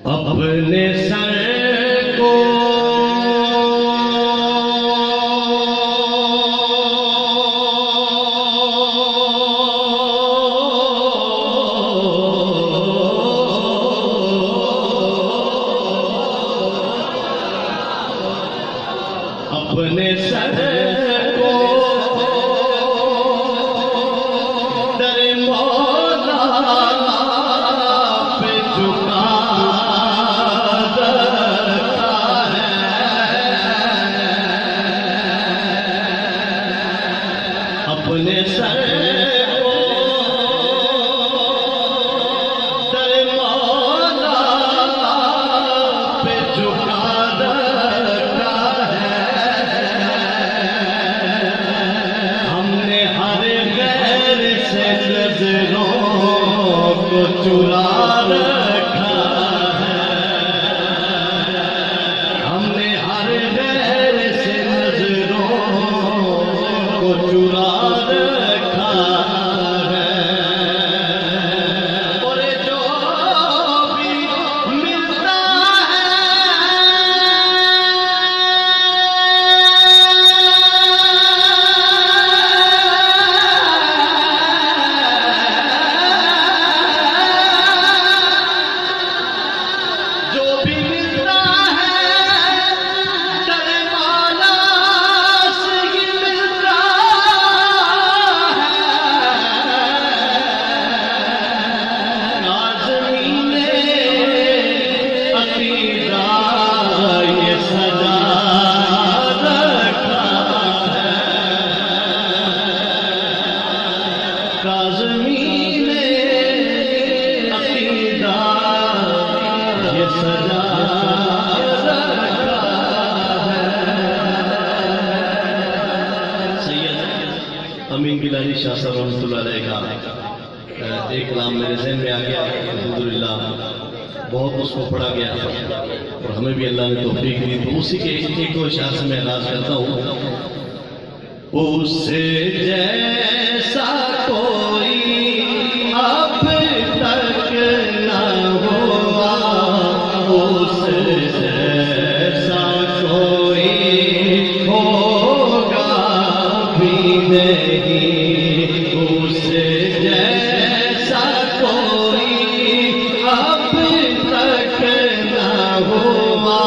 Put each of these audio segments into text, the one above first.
اپنے سر کو اپنے سر کو در مولا پہ جھکا رکھا ہے، اپنے سر کو در مولا پہ جھکا رکھا ہے۔ چرا رکھا ہے، ہم نے ہر غیر سے نظروں کو چرا رکھا ہے، اور جو بھی ملتا ہے امین گیلانی شاہ صاحب رحمۃ اللہ علیہ کا ایک کلام میرے ذہن میں آ گیا، الحمدللہ بہت اس کو پڑھا گیا اور ہمیں بھی اللہ نے توفیق دی، تو اسی کے ایک دو اشعار سے میں انداز کرتا ہوں۔ اس سے جیسا کوئی اب تک نہ ہوا، اس سے جیسا کوئی ہوگا بھی نہیں، اس جیسا کوئی اب تک نہ ہوا،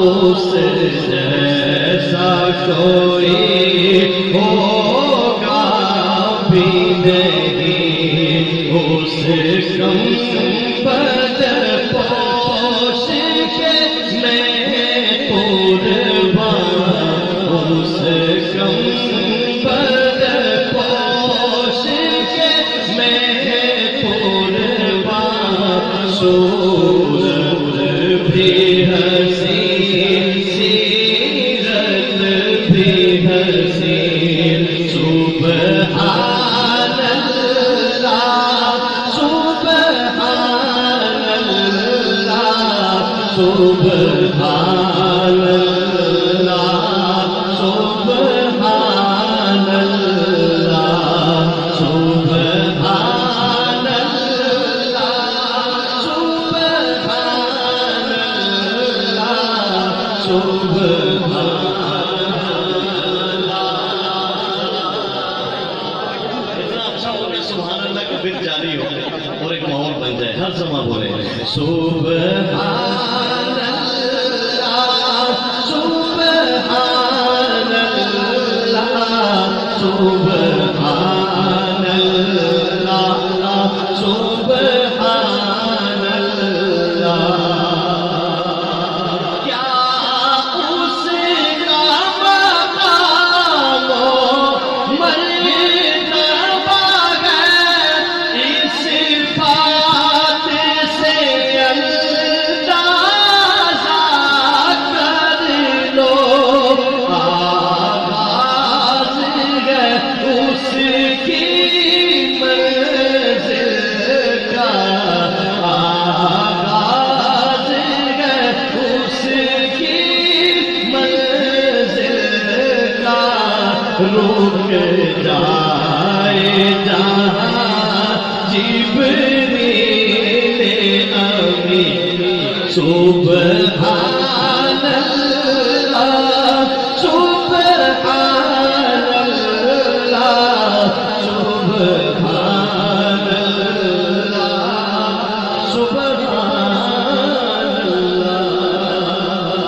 اس جیسا کوئی ہوگا بھی نہیں، اس کم بد پوش کے میں قربان، اس کم بد پوش کے میں قربان، صورت بھی حسین سیرت بھی حسین، سبحان اللہ سبحان اللہ سبحان اللہ سبحان اللہ سبحان اللہ سبحان اللہ سبحان اتنا اچھا ہو کہ سبحان اللہ کا بت جاری ہو اور ایک ماحول بن جائے، ہر زمان بولے سبحان اللہ سبحان اللہ سبحان اللہ سبحان اللہ۔ کیا اس کا مقام و مرتبہ ہے، اس بات سے اندازہ کر لو، آغاز ہے اس سبحان اللہ